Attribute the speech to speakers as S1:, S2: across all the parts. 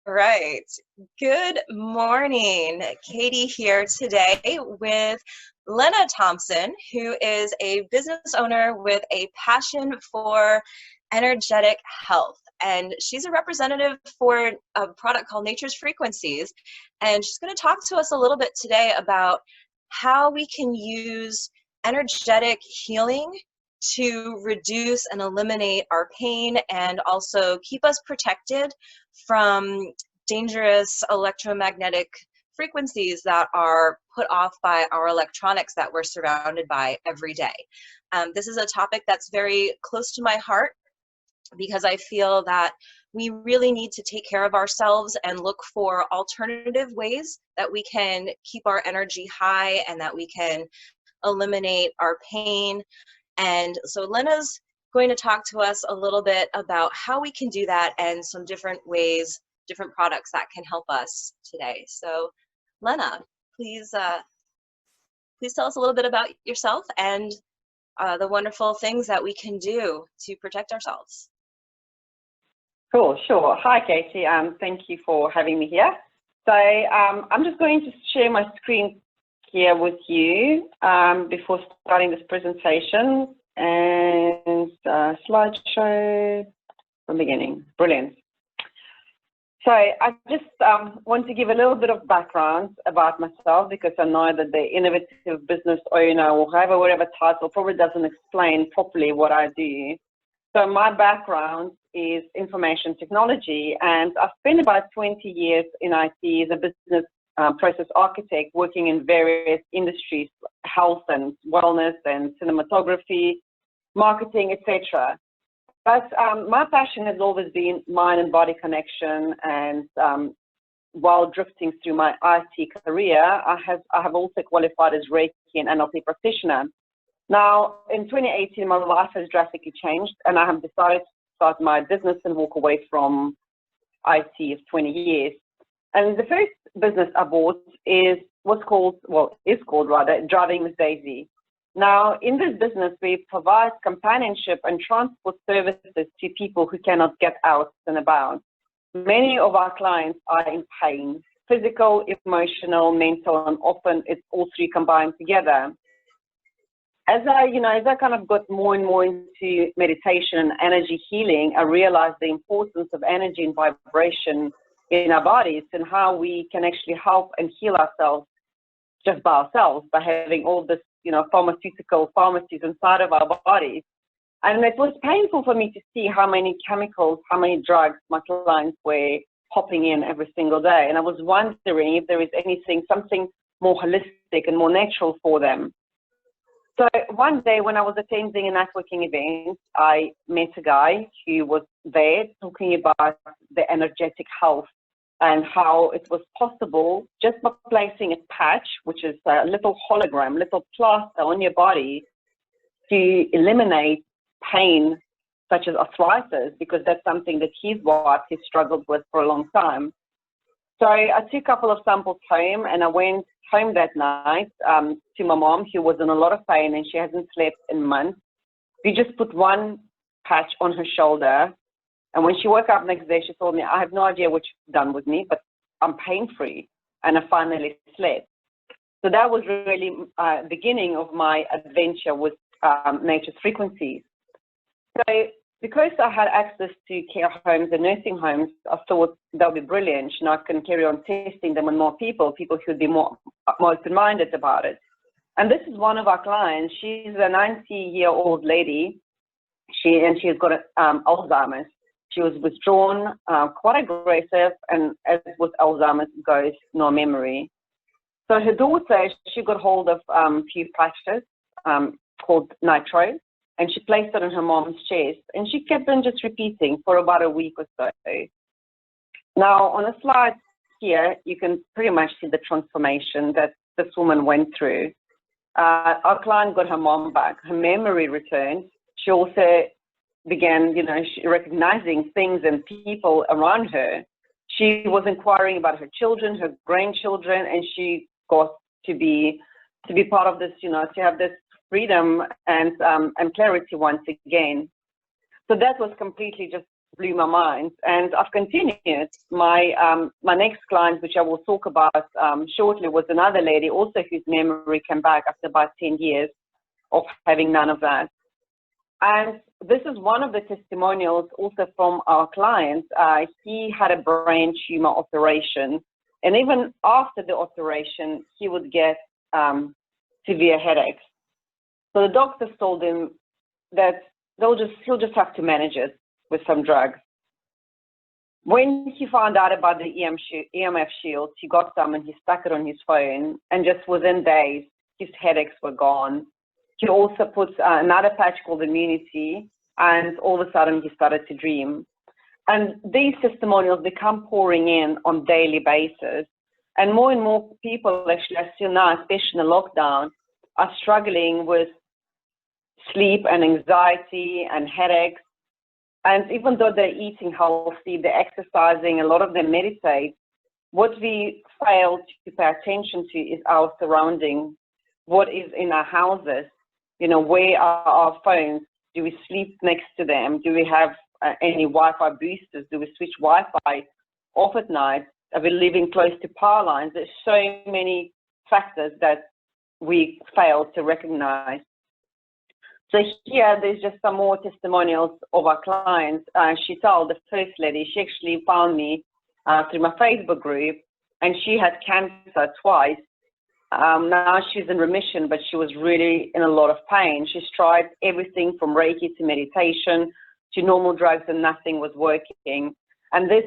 S1: Right. Good morning. Katie here today with Lena Thompson, who is a business owner with a passion for energetic health. And she's a representative for a product called Nature's Frequencies. And she's going to talk to us a little bit today about how we can use energetic healing to reduce and eliminate our pain and also keep us protected from dangerous electromagnetic frequencies that are put off by our electronics that we're surrounded by every day. This is a topic that's very close to my heart because I feel that we really need to take care of ourselves and look for alternative ways that we can keep our energy high and that we can eliminate our pain. And so Lena's going to talk to us a little bit about how we can do that and some different ways, different products that can help us today. So Lena, please tell us a little bit about yourself and the wonderful things that we can do to protect ourselves.
S2: Cool, sure. Hi, Katie. Thank you for having me here. So I'm just going to share my screen here with you before starting this presentation, and slideshow from the beginning. Brilliant. So I just want to give a little bit of background about myself, because I know that the innovative business owner or whatever title probably doesn't explain properly what I do. So my background is information technology, and I've spent about 20 years in IT as a business process architect, working in various industries, health and wellness and cinematography, marketing, etc. But my passion has always been mind and body connection, and while drifting through my IT career, I have also qualified as Reiki and NLP practitioner. Now, in 2018, my life has drastically changed, and I have decided to start my business and walk away from IT of 20 years. And the first business I bought is called Driving with Daisy. Now, in this business, we provide companionship and transport services to people who cannot get out and about. Many of our clients are in pain, physical, emotional, mental, and often it's all three combined together. As I kind of got more and more into meditation and energy healing, I realized the importance of energy and vibration in our bodies and how we can actually help and heal ourselves just by ourselves, by having all this, pharmacies inside of our bodies. And it was painful for me to see how many chemicals, how many drugs my clients were popping in every single day. And I was wondering if there is something more holistic and more natural for them. So one day when I was attending a networking event, I met a guy who was there talking about the energetic health and how it was possible just by placing a patch, which is a little hologram, little plaster on your body, to eliminate pain such as arthritis, because that's something that his wife has struggled with for a long time. So I took a couple of samples home, and I went home that night to my mom, who was in a lot of pain and she hasn't slept in months. We just put one patch on her shoulder, and when she woke up next day, she told me, I have no idea what you've done with me, but I'm pain-free, and I finally slept. So that was really the beginning of my adventure with Nature's Frequencies. So because I had access to care homes and nursing homes, I thought that would be brilliant. I can carry on testing them on more people who would be more open-minded about it. And this is one of our clients. She's a 90-year-old lady, and she has got Alzheimer's. She was withdrawn, quite aggressive, and as with Alzheimer's goes, no memory. So her daughter, she got hold of a few patches called Nitro, and she placed it on her mom's chest, and she kept on just repeating for about a week or so. Now, on the slide here, you can pretty much see the transformation that this woman went through. Our client got her mom back. Her memory returned. She also began, recognizing things and people around her. She was inquiring about her children, her grandchildren, and she got to be part of this, to have this freedom and clarity once again. So that was completely just blew my mind, and I've continued. My next client, which I will talk about shortly, was another lady also whose memory came back after about 10 years of having none of that. And this is one of the testimonials also from our client. He had a brain tumor operation, and even after the operation, he would get severe headaches. So the doctors told him that he'll just have to manage it with some drugs. When he found out about the EMF Shield, he got some and he stuck it on his phone, and just within days, his headaches were gone. He also put another patch called Immunity, and all of a sudden he started to dream. And these testimonials become pouring in on daily basis. And more people actually, I see now, especially in the lockdown, are struggling with sleep and anxiety and headaches. And even though they're eating healthy, they're exercising, a lot of them meditate, what we fail to pay attention to is our surroundings, what is in our houses, you know, where are our phones? Do we sleep next to them? Do we have any Wi-Fi boosters? Do we switch Wi-Fi off at night? Are we living close to power lines? There's so many factors that we fail to recognize. So here, there's just some more testimonials of our clients. Sheetal, the first lady, she actually found me through my Facebook group, and she had cancer twice. Now she's in remission, but she was really in a lot of pain. She's tried everything from Reiki to meditation to normal drugs, and nothing was working. And this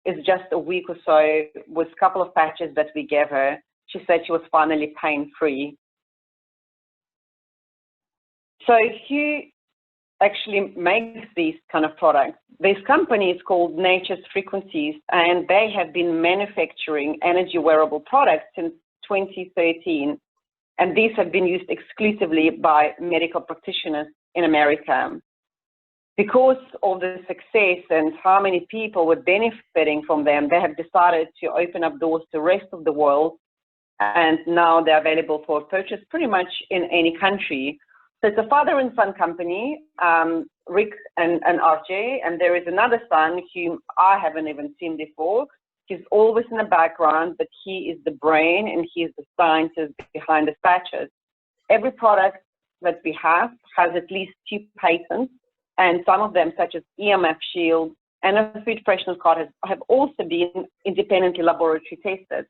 S2: is just a week or so with a couple of patches that we gave her. She said she was finally pain-free. So who actually makes these kind of products? This company is called Nature's Frequencies, and they have been manufacturing energy wearable products since 2013. And these have been used exclusively by medical practitioners in America. Because of the success and how many people were benefiting from them, they have decided to open up doors to the rest of the world. And now they're available for purchase pretty much in any country. So it's a father and son company, Rick and RJ, and there is another son whom I haven't even seen before. He's always in the background, but he is the brain and he is the scientist behind the patches. Every product that we have has at least 2 patents, and some of them, such as EMF Shield and a Freshner Card, have also been independently laboratory tested.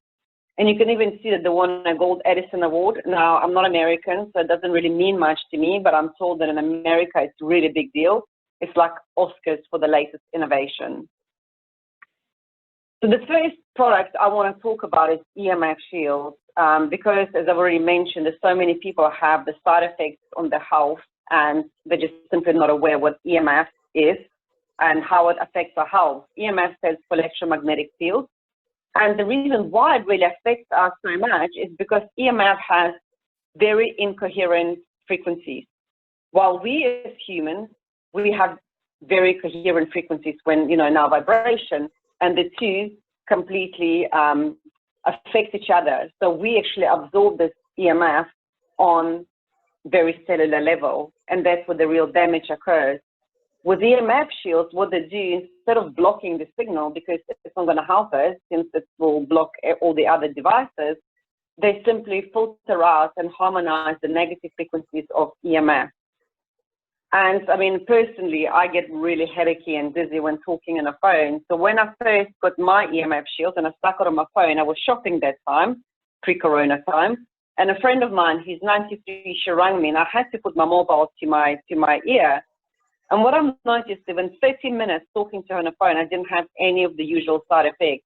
S2: And you can even see that they won a Gold Edison Award. Now, I'm not American, so it doesn't really mean much to me, but I'm told that in America, it's a really big deal. It's like Oscars for the latest innovation. So the first product I want to talk about is EMF Shield, because, as I've already mentioned, there's so many people have the side effects on their health, and they're just simply not aware what EMF is and how it affects our health. EMF stands for Electromagnetic Fields. And the reason why it really affects us so much is because EMF has very incoherent frequencies. While we as humans, we have very coherent frequencies when, you know, in our vibration, and the two completely affect each other. So we actually absorb this EMF on very cellular level, and that's where the real damage occurs. With EMF shields, what they do, instead of blocking the signal, because it's not going to help us since it will block all the other devices, they simply filter out and harmonize the negative frequencies of EMF. And I mean, personally, I get really headachy and dizzy when talking on a phone. So when I first got my EMF shield and I stuck it on my phone, I was shopping that time, pre-corona time, and a friend of mine, who's 93, she rang me, and I had to put my mobile to my ear. And what I've noticed, within 30 minutes talking to her on the phone, I didn't have any of the usual side effects.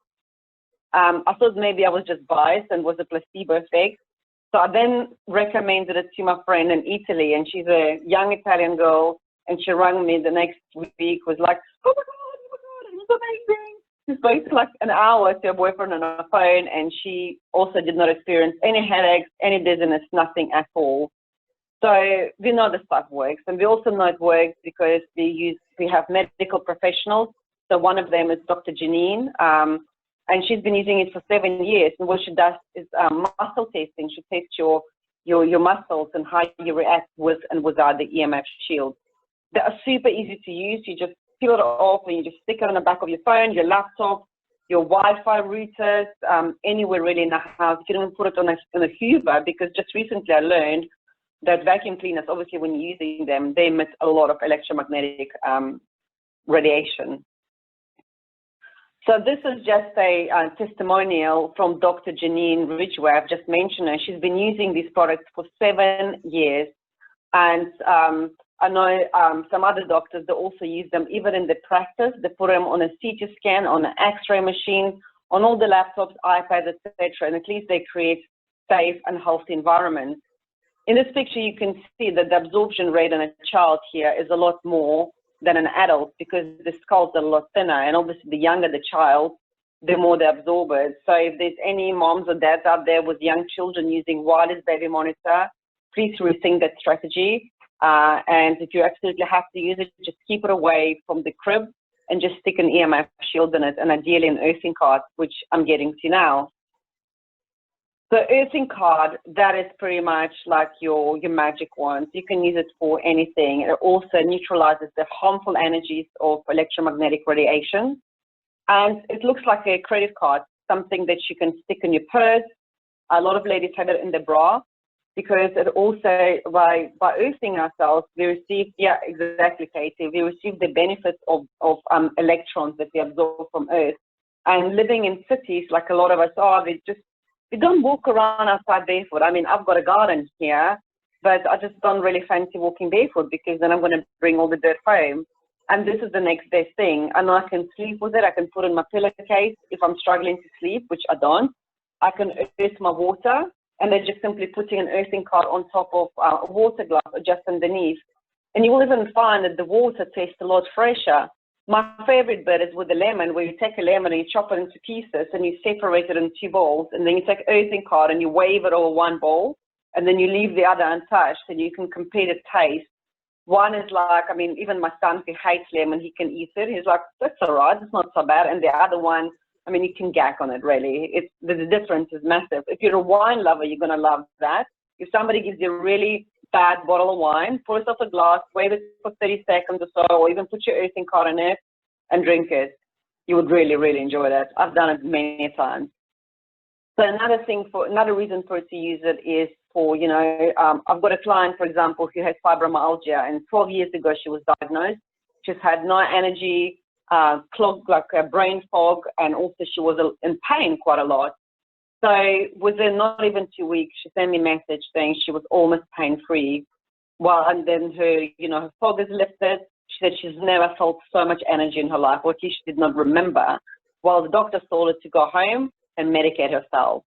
S2: I thought maybe I was just biased and was a placebo effect. So I then recommended it to my friend in Italy, and she's a young Italian girl, and she rang me the next week, was like, oh my God, it was amazing. She spoke for like an hour to her boyfriend on her phone, and she also did not experience any headaches, any dizziness, nothing at all. So we know the stuff works, and we also know it works because we have medical professionals. So one of them is Dr. Janine, and she's been using it for 7 years. And what she does is muscle testing. She tests your muscles and how you react with and without the EMF shield. They are super easy to use. You just peel it off and you just stick it on the back of your phone, your laptop, your Wi-Fi routers, anywhere really in the house. You can even put it on a Hoover, because just recently I learned that vacuum cleaners, obviously when you're using them, they emit a lot of electromagnetic radiation. So this is just a testimonial from Dr. Janine Ridgeway. I've just mentioned her. She's been using these products for 7 years. And I know some other doctors, they also use them even in their practice. They put them on a CT scan, on an X-ray machine, on all the laptops, iPads, etc. And at least they create safe and healthy environments. In this picture, you can see that the absorption rate in a child here is a lot more than an adult, because the skulls are a lot thinner, and obviously the younger the child, the more they absorb it. So if there's any moms or dads out there with young children using wireless baby monitor, please rethink that strategy. And if you absolutely have to use it, just keep it away from the crib and just stick an EMF shield in it, and ideally an earthing card, which I'm getting to now. The earthing card, that is pretty much like your magic wand. You can use it for anything. It also neutralizes the harmful energies of electromagnetic radiation. And it looks like a credit card, something that you can stick in your purse. A lot of ladies have it in their bra, because it also, by earthing ourselves, we receive, yeah, exactly, Katie, we receive the benefits of electrons that we absorb from Earth. And living in cities, like a lot of us are, we don't walk around outside barefoot. I mean, I've got a garden here, but I just don't really fancy walking barefoot, because then I'm going to bring all the dirt home. And this is the next best thing. And I can sleep with it. I can put it in my pillowcase if I'm struggling to sleep, which I don't. I can earth my water, and then just simply putting an earthing card on top of a water glass or just underneath. And you will even find that the water tastes a lot fresher. My favorite bit is with the lemon, where you take a lemon and you chop it into pieces and you separate it in 2 bowls, and then you take earthing card and you wave it over one bowl, and then you leave the other untouched, and you can compare the taste. One is like, I mean, even my son, who hates lemon, he can eat it. He's like, that's all right, it's not so bad. And the other one, I mean, you can gag on it, really. The difference is massive. If you're a wine lover, you're going to love that. If somebody gives you a really bad bottle of wine, pour yourself a glass, wave it for 30 seconds or so, or even put your earthing card in it and drink it. You would really, really enjoy that. I've done it many times. So another reason for it to use it is for, you know, I've got a client, for example, who has fibromyalgia, and 12 years ago she was diagnosed. She's had no energy, clogged, like a brain fog, and also she was in pain quite a lot. So within not even 2 weeks, she sent me a message saying she was almost pain-free. Well, and then her fog is lifted. She said she's never felt so much energy in her life, or at least she did not remember. Well, the doctor told her to go home and medicate herself.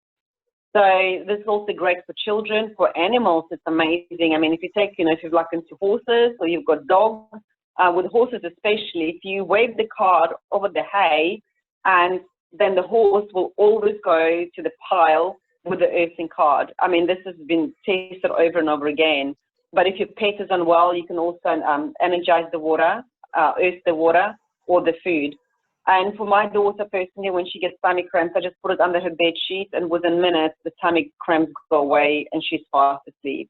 S2: So this is also great for children. For animals, it's amazing. I mean, if you take, if you're like into horses or you've got dogs, with horses especially, if you wave the card over the hay, and then the horse will always go to the pile with the earthing card. I mean, this has been tested over and over again. But if your pet is unwell, you can also energize the water, earth the water, or the food. And for my daughter personally, when she gets stomach cramps, I just put it under her bed sheet, and within minutes, the stomach cramps go away and she's fast asleep.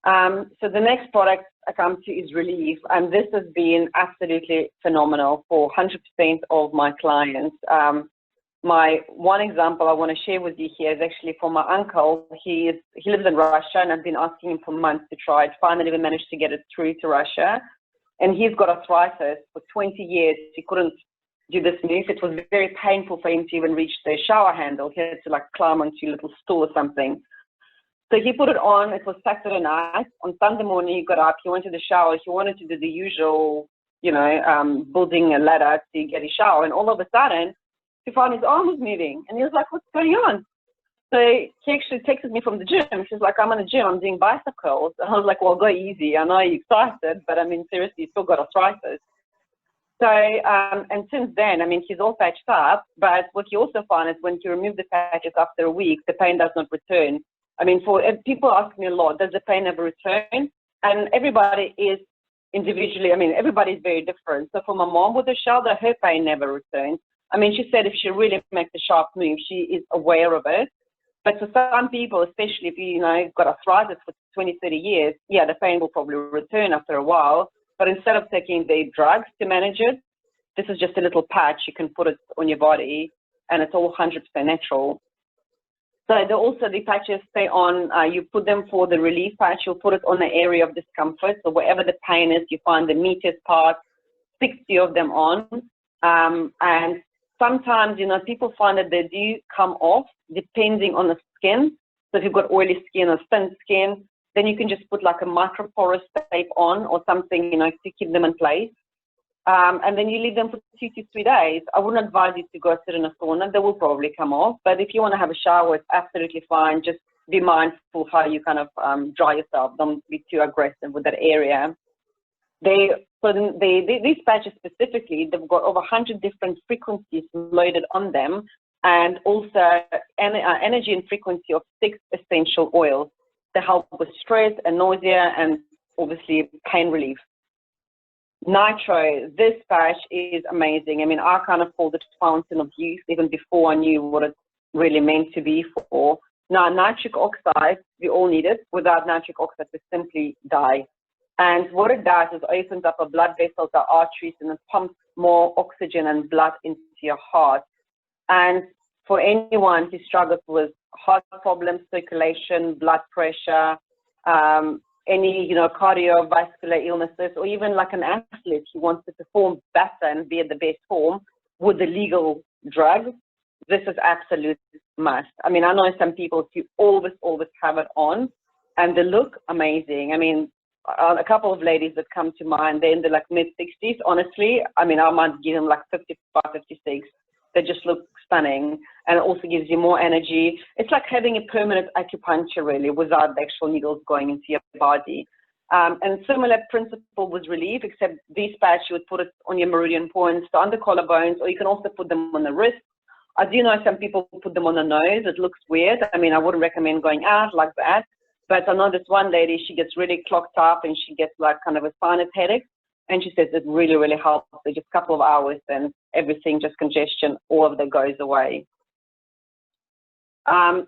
S2: So the next product I come to is Relief, and this has been absolutely phenomenal for 100% of my clients. My one example I want to share with you here is actually from my uncle. He lives in Russia, and I've been asking him for months to try it. Finally, we managed to get it through to Russia. And he's got arthritis for 20 years. He couldn't do this move. It was very painful for him to even reach the shower handle. He had to like climb onto a little stool or something. So he put it on. It was Saturday night. On Sunday morning, he got up. He went to the shower. He wanted to do the usual, building a ladder to get a shower. And all of a sudden, he found his arm was moving. And he was like, what's going on? So he actually texted me from the gym. She's like, I'm in the gym. I'm doing bicep curls. And I was like, well, go easy. I know you're excited, but I mean, seriously, you still got arthritis. So, and since then, I mean, he's all patched up. But what you also find is when you remove the patches after a week, the pain does not return. I mean, people ask me a lot, does the pain ever return? And everybody is individually, I mean, everybody is very different. So for my mom with the shoulder, her pain never returns. I mean, she said if she really makes a sharp move, she is aware of it. But for some people, especially if you've got arthritis for 20, 30 years, yeah, the pain will probably return after a while. but instead of taking the drugs to manage it, this is just a little patch. You can put it on your body, and it's all 100% natural. So the patches stay on. You put them for the relief patch. You'll put it on the area of discomfort. So wherever the pain is, you find the meatiest part, 60 of them on. And sometimes, people find that they do come off depending on the skin. So if you've got oily skin or thin skin, then you can just put like a microporous tape on or something, to keep them in place. And then you leave them for 2 to 3 days. I wouldn't advise you to go sit in a sauna. They will probably come off. But if you want to have a shower, it's absolutely fine. Just be mindful how you kind of dry yourself. Don't be too aggressive with that area. These patches specifically, they've got over 100 different frequencies loaded on them, and also energy and frequency of 6 essential oils to help with stress and nausea and obviously pain relief. Nitro, this patch is amazing. I mean, I kind of called it fountain of youth even before I knew what it really meant to be for. Now, nitric oxide, we all need it. Without nitric oxide, we simply die. And what it does is opens up a blood vessels, our arteries, and it pumps more oxygen and blood into your heart. And for anyone who struggles with heart problems, circulation, blood pressure, any, cardiovascular illnesses, or even like an athlete who wants to perform better and be at the best form with the legal drugs, this is absolute must. I mean, I know some people who always have it on, and they look amazing. I mean, a couple of ladies that come to mind, they're in the mid-60s. Honestly, I mean, I might give them 55, 56. They just look stunning, and it also gives you more energy. It's like having a permanent acupuncture, really, without the actual needles going into your body. And similar principle with relief, except these patches, you would put it on your meridian points, on the collarbones, or you can also put them on the wrist. I do know some people put them on the nose. It looks weird. I mean, I wouldn't recommend going out like that. But I know this one lady, she gets really clogged up and she gets like kind of a sinus headache. And she says it really, really helps. So just a couple of hours and everything, just congestion, all of that goes away.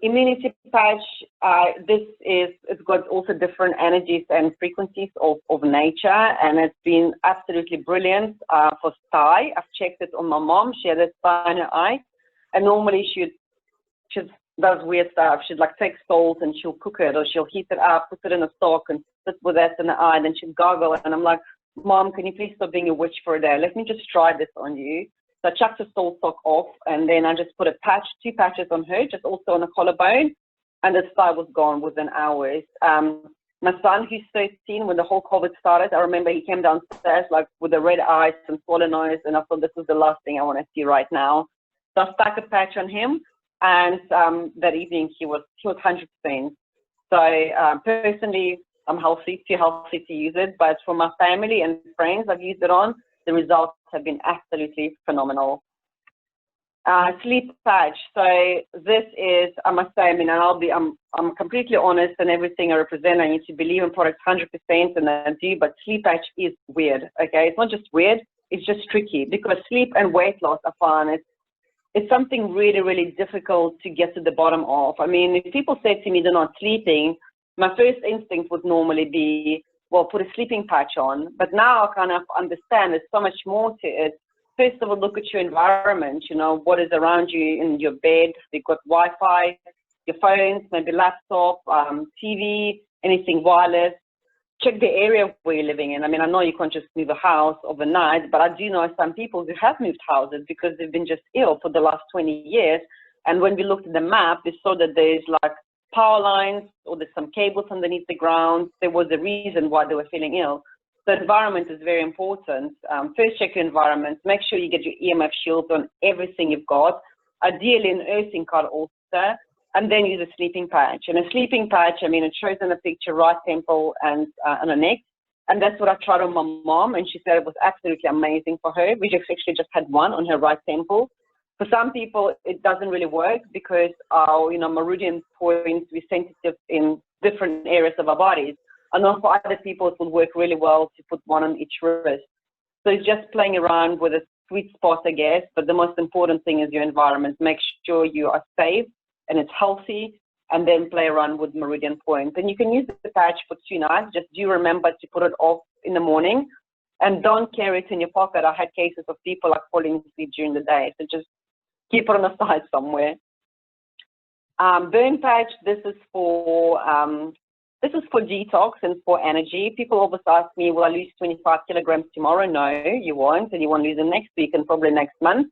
S2: Immunity patch, it's got also different energies and frequencies of nature, and it's been absolutely brilliant for sty. I've checked it on my mom. She had a sty in her eye, and normally she does weird stuff. She'd take salt and she'll cook it, or she'll heat it up, put it in a sock and sit with that in the eye, and then she'd gargle it. And I'm like, Mom, can you please stop being a witch for a day? Let me just try this on you. So I chucked the salt sock off, and then I just put a patch, 2 patches on her, just also on the collarbone, and the sty was gone within hours. My son, who's 13, when the whole COVID started, I remember he came downstairs with the red eyes and swollen nose, and I thought this was the last thing I want to see right now. So I stuck a patch on him, and that evening he was 100%. So personally, I'm too healthy to use it, but for my family and friends I've used it on, the results have been absolutely phenomenal. Sleep patch. So this is, I must say, I mean, I'm completely honest in everything I represent. I need to believe in products 100%, and I do, but sleep patch is weird, okay? It's not just weird, it's just tricky, because sleep and weight loss, I find it's something really, really difficult to get to the bottom of. I mean, if people say to me they're not sleeping, my first instinct would normally be, well, put a sleeping patch on. But now I kind of understand there's so much more to it. First of all, look at your environment, what is around you in your bed. You've got Wi-Fi, your phones, maybe laptop, TV, anything wireless. Check the area where you're living in. I mean, I know you can't just move a house overnight, but I do know some people who have moved houses because they've been just ill for the last 20 years. And when we looked at the map, we saw that there's power lines, or there's some cables underneath the ground. There was a reason why they were feeling ill. So environment is very important. First, check your environment. Make sure you get your EMF shields on everything you've got. Ideally, an earthing card also, and then use a sleeping patch. And a sleeping patch, I mean, it shows in the picture right temple and on the neck. And that's what I tried on my mom, and she said it was absolutely amazing for her. We actually just had one on her right temple. For some people, it doesn't really work because our, meridian points, we're sensitive in different areas of our bodies. I know for other people, it will work really well to put one on each wrist. So it's just playing around with a sweet spot, I guess. But the most important thing is your environment. Make sure you are safe and it's healthy, and then play around with meridian points. And you can use the patch for 2 nights. Just do remember to put it off in the morning. And don't carry it in your pocket. I had cases of people like falling asleep during the day, so just keep it on the side somewhere. Burn patch, this is for detox and for energy. People always ask me, will I lose 25 kilograms tomorrow? No, you won't, and you won't lose them next week and probably next month.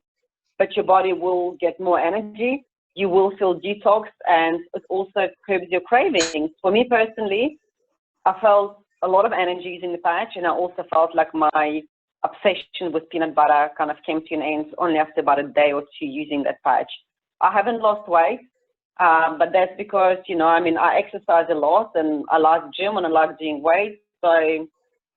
S2: But your body will get more energy. You will feel detoxed, and it also curbs your cravings. For me personally, I felt a lot of energy using the patch, and I also felt like my obsession with peanut butter kind of came to an end only after about a day or two using that patch. I haven't lost weight, but that's because, you know, I mean, I exercise a lot and I like gym and I like doing weight. So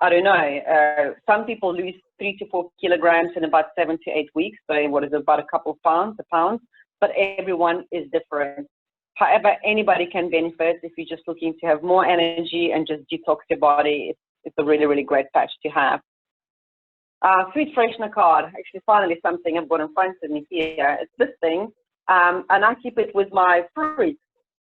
S2: I don't know, some people lose 3 to 4 kilograms in about 7 to 8 weeks. So what is it, about a couple of pounds, but everyone is different. However, anybody can benefit if you're just looking to have more energy and just detox your body. It's a really, really great patch to have. Food Freshner Card, actually finally something I've got in front of me here. It's this thing, and I keep it with my fruit.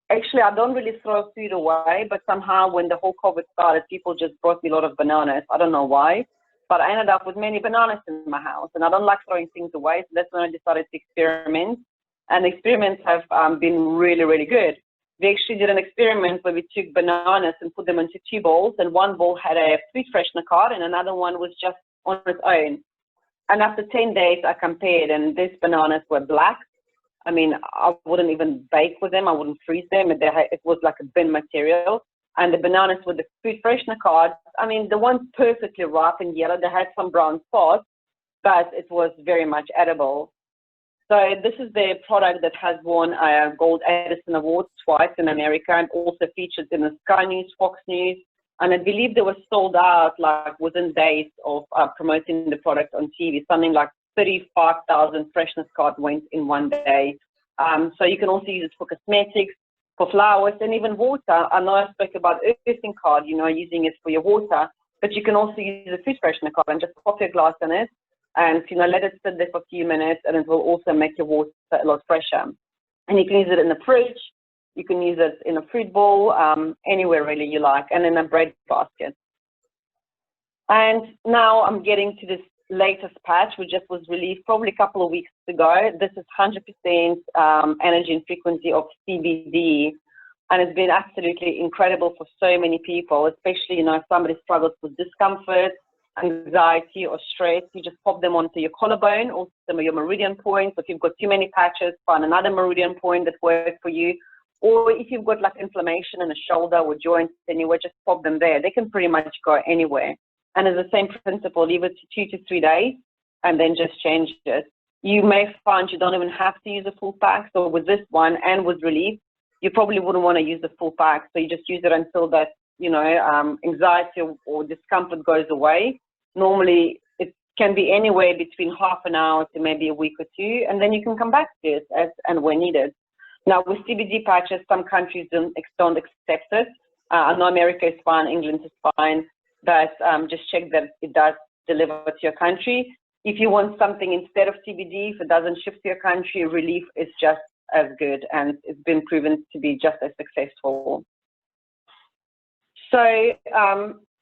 S2: Actually, I don't really throw food away, but somehow when the whole COVID started, people just brought me a lot of bananas. I don't know why, but I ended up with many bananas in my house, and I don't like throwing things away, so that's when I decided to experiment. And the experiments have been really, really good. We actually did an experiment where we took bananas and put them into 2 bowls, and one bowl had a Food Freshner Card, and another one was just on its own. And after 10 days, I compared, and these bananas were black. I mean, I wouldn't even bake with them. I wouldn't freeze them. It was like a bin material. And the bananas with the Food Freshner Card, I mean, the ones perfectly ripe and yellow, they had some brown spots, but it was very much edible. So this is the product that has won a Gold Edison Award twice in America, and also featured in the Sky News, Fox News, and I believe they were sold out like within days of promoting the product on TV. Something like 35,000 Freshner Cards went in one day. So you can also use it for cosmetics, for flowers, and even water. I know I spoke about Earthing Card, you know, using it for your water, but you can also use a Food Freshner Card and just pop your glass in it, and, you know, let it sit there for a few minutes, and it will also make your water a lot fresher. And you can use it in the fridge, you can use it in a fruit bowl, anywhere really you like, and in a bread basket. And now I'm getting to this latest patch, which just was released probably a couple of weeks ago. This is 100% energy and frequency of CBD, and it's been absolutely incredible for so many people, especially, you know, if somebody struggles with discomfort, anxiety, or stress. You just pop them onto your collarbone or some of your meridian points. If you've got too many patches, find another meridian point that works for you. Or if you've got like inflammation in a shoulder or joints anywhere, just pop them there. They can pretty much go anywhere. And it's the same principle, leave it to 2 to 3 days and then just change it. You may find you don't even have to use a full pack. So with this one and with Relief, you probably wouldn't want to use the full pack. So you just use it until that, you know, anxiety or discomfort goes away. Normally, it can be anywhere between half an hour to maybe a week or 2, and then you can come back to it as and when needed. Now, with CBD patches, some countries don't accept it. I know America is fine, England is fine, but just check that it does deliver to your country. If you want something instead of CBD, if it doesn't ship to your country, Relief is just as good, and it's been proven to be just as successful. So,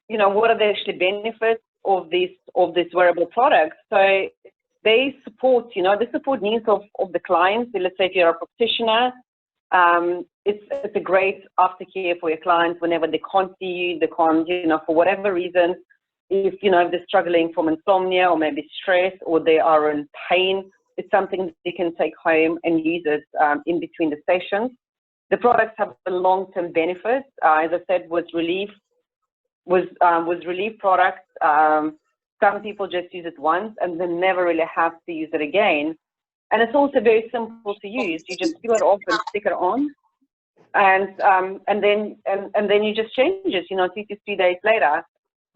S2: you know, what are the actually benefits of this wearable product? So they support, you know, they support needs of the clients. So let's say if you're a practitioner, it's a great aftercare for your clients whenever they can't see you, they can't, you know, for whatever reason, if, you know, if they're struggling from insomnia or maybe stress or they are in pain, it's something that they can take home and use it in between the sessions. The products have a long-term benefit. As I said, with Relief products, some people just use it once and then never really have to use it again. And it's also very simple to use. You just peel it off and stick it on, and then you just change it, you know, 2 to 3 days later.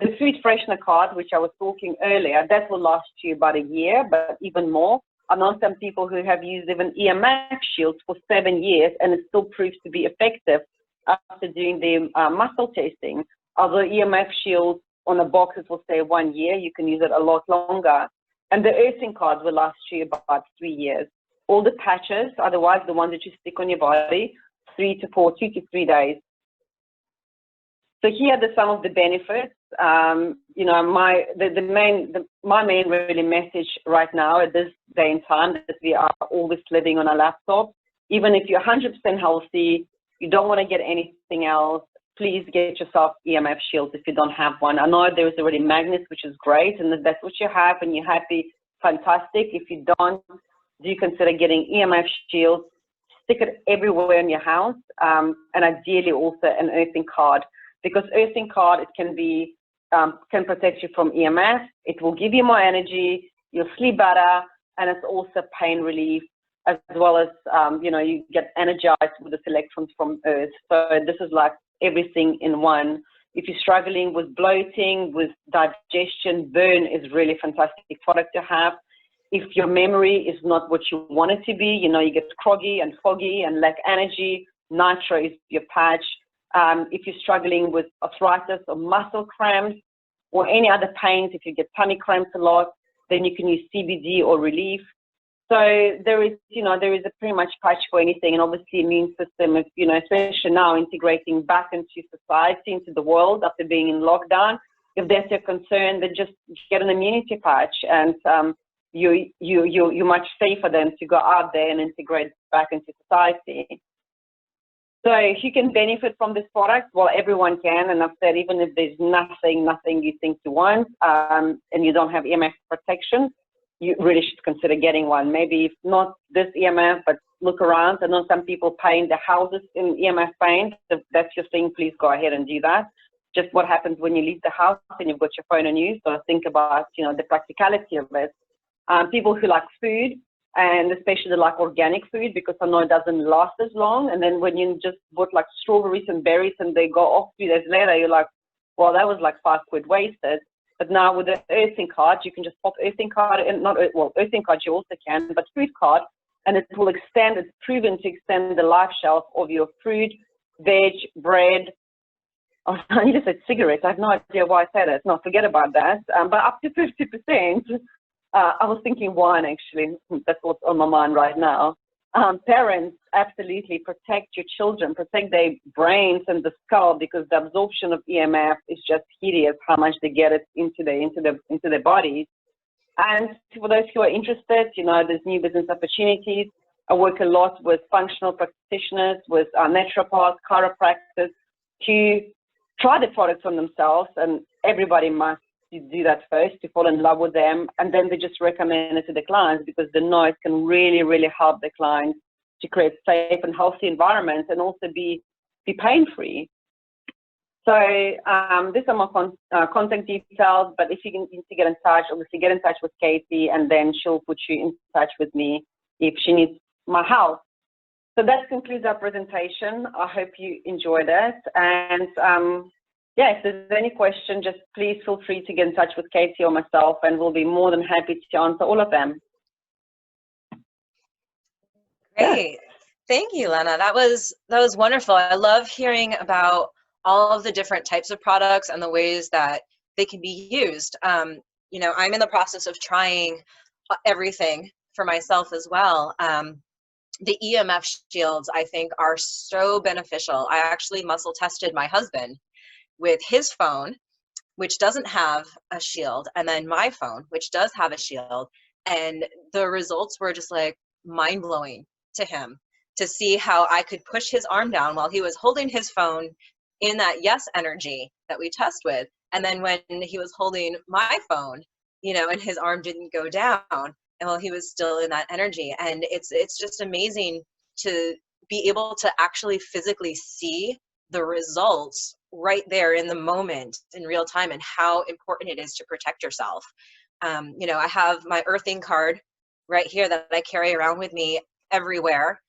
S2: The Food Freshner Card, which I was talking earlier, that will last you about a year, but even more. I know some people who have used even EMF Shields for 7 years, and it still proves to be effective after doing the muscle testing. Although EMF Shields on the box, it will say 1 year, you can use it a lot longer. And the Earthing Card will last you about 3 years. All the patches, otherwise the ones that you stick on your body, 3 to 4, 2 to 3 days. So here are some of the benefits. You know, my main really message right now at this day and time that we are always living on a laptop. Even if you're 100% healthy, you don't want to get anything else, please get yourself EMF Shields if you don't have one. I know there's already magnets, which is great, and if that's what you have and you're happy, fantastic. If you don't, do consider getting EMF Shields. Stick it everywhere in your house, and ideally also an earthing card, because earthing card, it can be can protect you from EMF. It will give you more energy, you'll sleep better, and it's also pain relief, as well as you know, you get energized with the electrons from Earth. So this is like everything in one. If you're struggling with bloating, with digestion, burn is really fantastic product to have. If your memory is not what you want it to be, you know, you get groggy and foggy and lack energy, Nitro is your patch. If you're struggling with arthritis or muscle cramps or any other pains, if you get tummy cramps a lot, then you can use CBD or relief. So there is, you know, there is a pretty much patch for anything, and obviously immune system is, you know, especially now integrating back into society, into the world after being in lockdown. If that's your concern, then just get an immunity patch, and you're much safer than to go out there and integrate back into society. So if you can benefit from this product, well, everyone can, and I've said even if there's nothing you think you want, and you don't have EMF protection, you really should consider getting one. Maybe if not this EMF, but look around. I know some people paint their houses in EMF paint. If that's your thing, please go ahead and do that. Just what happens when you leave the house and you've got your phone on you. So think about, you know, the practicality of it. People who like food, and especially like organic food, because I know it doesn't last as long. And then when you just bought like strawberries and berries and they go off 2 days later, you're like, well, that was like £5 wasted. But now with the earthing card, you can just pop earthing card, and not, well, earthing card you also can, but fruit card, and it will extend, it's proven to extend the life shelf of your fruit, veg, bread. Oh, I just said cigarettes. I have no idea why I said it. No, forget about that. But up to 50%. I was thinking wine, actually. That's what's on my mind right now. Parents, absolutely protect your children, protect their brains and the skull, because the absorption of EMF is just hideous, how much they get it into their bodies. And for those who are interested, you know, there's new business opportunities. I work a lot with functional practitioners, with naturopaths, chiropractors, to try the products on themselves, and everybody must do that first, to fall in love with them, and then they just recommend it to the clients, because they know it can really, really help the clients to create safe and healthy environments, and also be pain-free. So these are my contact details, but if you need to get in touch, obviously get in touch with Katie, and then she'll put you in touch with me if she needs my help. So that concludes our presentation. I hope you enjoyed it, and yeah, if there's any question, just please feel free to get in touch with Katie or myself, and we'll be more than happy to answer all of them.
S1: Great. Thank you, Lena. That was wonderful. I love hearing about all of the different types of products and the ways that they can be used. You know, I'm in the process of trying everything for myself as well. The EMF shields, I think, are so beneficial. I actually muscle tested my husband with his phone, which doesn't have a shield, and then my phone, which does have a shield, and the results were just like mind-blowing to him, to see how I could push his arm down while he was holding his phone in that yes energy that we test with, and then when he was holding my phone, you know, and his arm didn't go down, and while he was still in that energy. And it's just amazing to be able to actually physically see the results right there in the moment, in real time, and how important it is to protect yourself. You know, I have my earthing card right here that I carry around with me everywhere.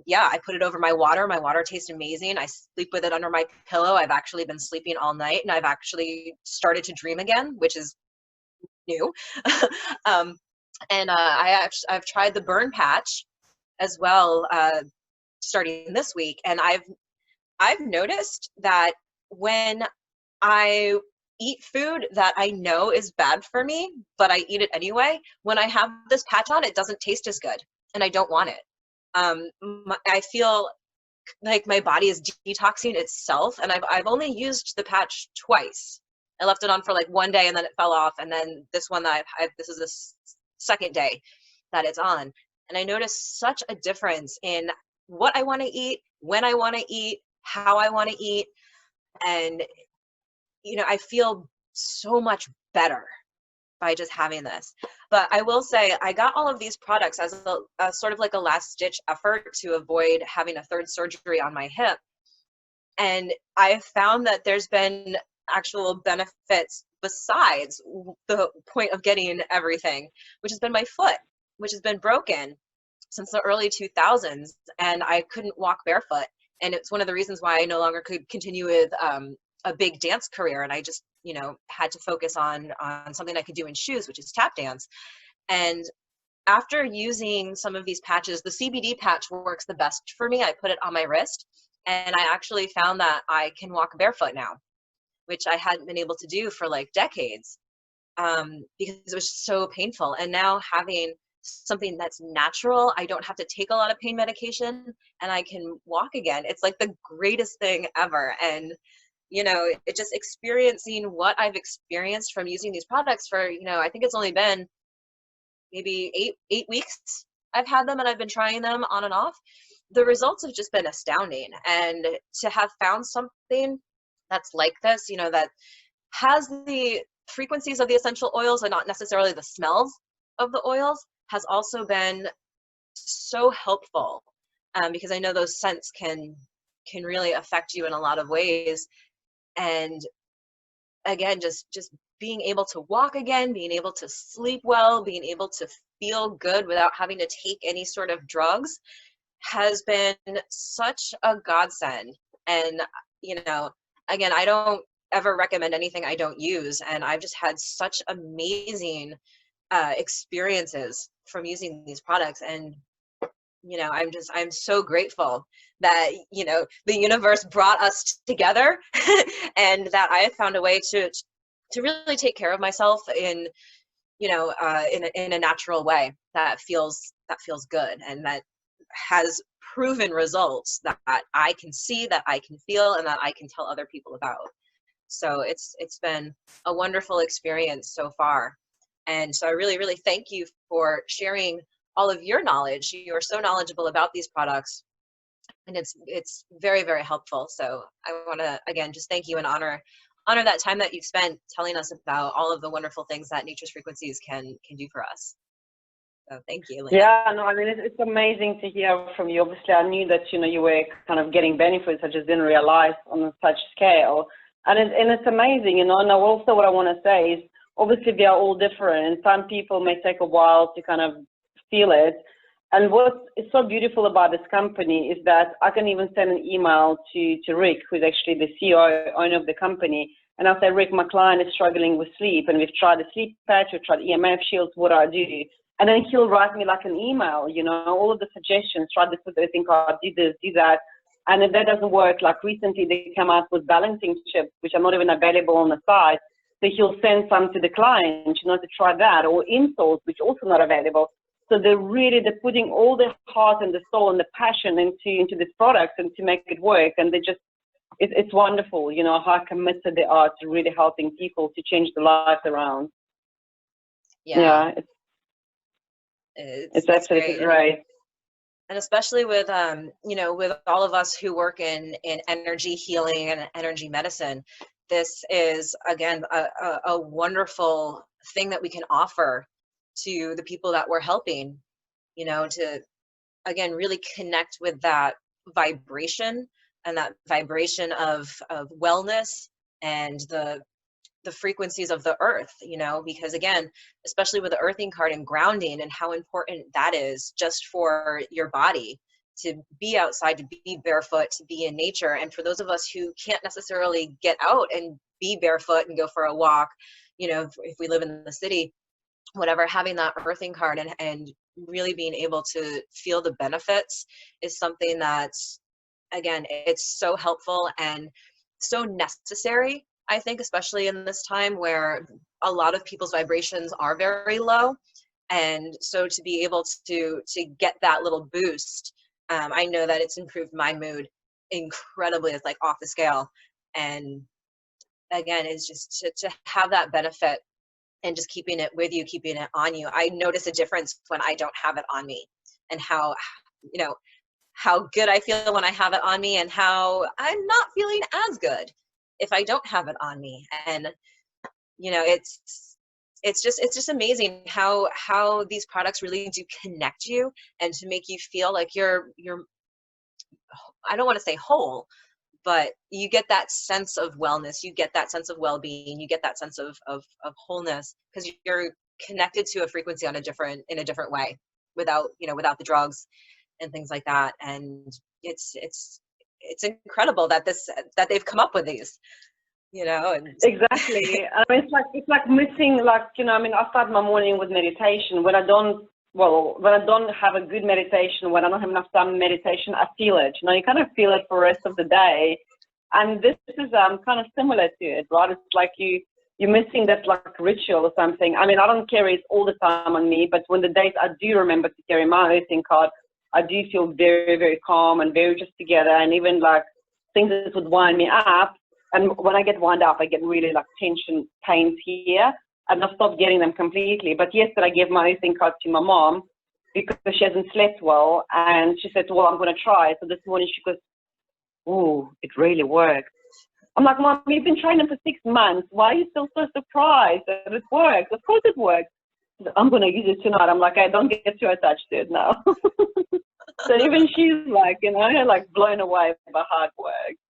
S1: Yeah, I put it over my water. My water tastes amazing. I sleep with it under my pillow. I've actually been sleeping all night, and I've actually started to dream again, which is new. And I've tried the burn patch as well, starting this week, and I've noticed that when I eat food that I know is bad for me, but I eat it anyway, when I have this patch on, it doesn't taste as good, and I don't want it. I feel like my body is detoxing itself, and I've only used the patch twice, I left it on for like one day and then it fell off. And then this one that this is the second day that it's on. And I noticed such a difference in what I want to eat, when I want to eat, how I want to eat. And, I feel so much better by just having this. But I will say I got all of these products as a sort of like a last ditch effort to avoid having a third surgery on my hip. And I've found that there's been actual benefits besides the point of getting everything, which has been my foot, which has been broken since the early 2000s, and I couldn't walk barefoot. And it's one of the reasons why I no longer could continue with a big dance career. And I just, had to focus on something I could do in shoes, which is tap dance. And after using some of these patches, the CBD patch works the best for me. I put it on my wrist, and I actually found that I can walk barefoot now, which I hadn't been able to do for like decades, because it was so painful. And now having something that's natural, I don't have to take a lot of pain medication, and I can walk again. It's like the greatest thing ever. And it just experiencing what I've experienced from using these products for, I think it's only been maybe eight weeks I've had them, and I've been trying them on and off. The results have just been astounding. And to have found something that's like this, that has the frequencies of the essential oils and not necessarily the smells of the oils, has also been so helpful, because I know those scents can really affect you in a lot of ways. And again, just being able to walk again, being able to sleep well, being able to feel good without having to take any sort of drugs has been such a godsend. And, again, I don't ever recommend anything I don't use. And I've just had such amazing experiences from using these products. And, I'm so grateful that, the universe brought us together and that I have found a way to really take care of myself in, in a natural way that feels good, and that has proven results that I can see, that I can feel, and that I can tell other people about. So it's been a wonderful experience so far. And so I really, really thank you for sharing all of your knowledge. You are so knowledgeable about these products, and it's very, very helpful. So I want to, again, just thank you and honor that time that you've spent telling us about all of the wonderful things that nature's frequencies can do for us. So thank you, Lena.
S2: Yeah, no, I mean, it's amazing to hear from you. Obviously, I knew that, you were kind of getting benefits. I just didn't realize on such scale. And it's amazing, And also what I want to say is, obviously, we are all different. Some people may take a while to kind of feel it. And what is so beautiful about this company is that I can even send an email to Rick, who's actually the CEO, owner of the company. And I'll say, Rick, my client is struggling with sleep, and we've tried the sleep patch, we've tried EMF Shields, what do I do? And then he'll write me like an email, all of the suggestions, try this with everything, do this, do that. And if that doesn't work, like recently they come out with balancing chips, which are not even available on the site. So he'll send some to the client, to try that, or insoles, which are also not available. So they're putting all the heart and the soul and the passion into this product and to make it work. And it's wonderful, how committed they are to really helping people to change their lives around.
S1: Yeah.
S2: It's absolutely great.
S1: And especially with, with all of us who work in energy healing and energy medicine, this is, again, a wonderful thing that we can offer to the people that we're helping, to, again, really connect with that vibration and that vibration of wellness and the frequencies of the earth, because again, especially with the earthing card and grounding and how important that is just for your body, to be outside, to be barefoot, to be in nature. And for those of us who can't necessarily get out and be barefoot and go for a walk, if we live in the city, whatever, having that earthing card and really being able to feel the benefits is something that's, again, it's so helpful and so necessary, I think, especially in this time where a lot of people's vibrations are very low. And so to be able to get that little boost, I know that it's improved my mood incredibly. It's like off the scale. And again, is just to have that benefit and just keeping it with you, keeping it on you. I notice a difference when I don't have it on me, and how, you know, how good I feel when I have it on me, and how I'm not feeling as good if I don't have it on me. And, you know, it's just amazing how these products really do connect you, and to make you feel like you're I don't want to say whole, but you get that sense of wellness, you get that sense of well-being, you get that sense of wholeness, because you're connected to a frequency on in a different way, without, you know, without the drugs and things like that. And it's incredible that they've come up with these, you know. And
S2: Exactly. I mean, it's like missing, like, you know, I mean, I start my morning with meditation. When I don't have a good meditation, when I don't have enough time meditation, I feel it. You know, you kind of feel it for the rest of the day. And this is kind of similar to it, right? It's like you're missing that, like, ritual or something. I mean, I don't carry it all the time on me, but when the days I do remember to carry my earthing card, I do feel very, very calm and very just together. And even like things that would wind me up. And when I get wound up, I get really like tension pains here. And I've stopped getting them completely. But yesterday I gave my earthing card to my mom because she hasn't slept well. And she said, well, I'm going to try. So this morning she goes, oh, it really works. I'm like, Mom, you've been training for 6 months. Why are you still so surprised that it works? Of course it works. I'm going to use it tonight. I'm like, I don't get too attached to it now. So even she's like, you know, like blown away by how it works.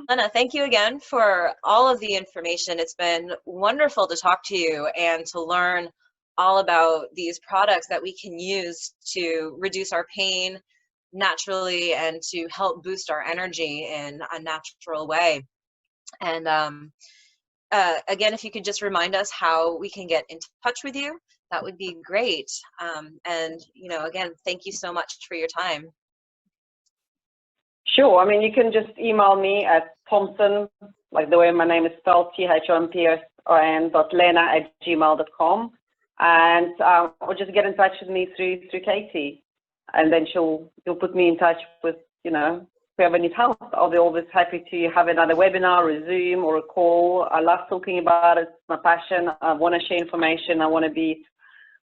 S1: Lena, thank you again for all of the information. It's been wonderful to talk to you and to learn all about these products that we can use to reduce our pain naturally, and to help boost our energy in a natural way. And again, if you could just remind us how we can get in touch with you, that would be great. And, you know, again, thank you so much for your time.
S2: Sure. I mean, you can just email me at Thompson, like the way my name is spelled, THOMPSON.Lena@gmail.com. And or just get in touch with me through Katie. And then you'll put me in touch with, you know, whoever needs help. I'll be always happy to have another webinar or a Zoom or a call. I love talking about it. It's my passion. I want to share information. I want to be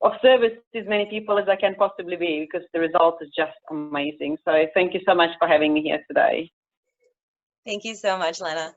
S2: of service to as many people as I can possibly be, because the result is just amazing. So thank you so much for having me here today.
S1: Thank you so much, Lena.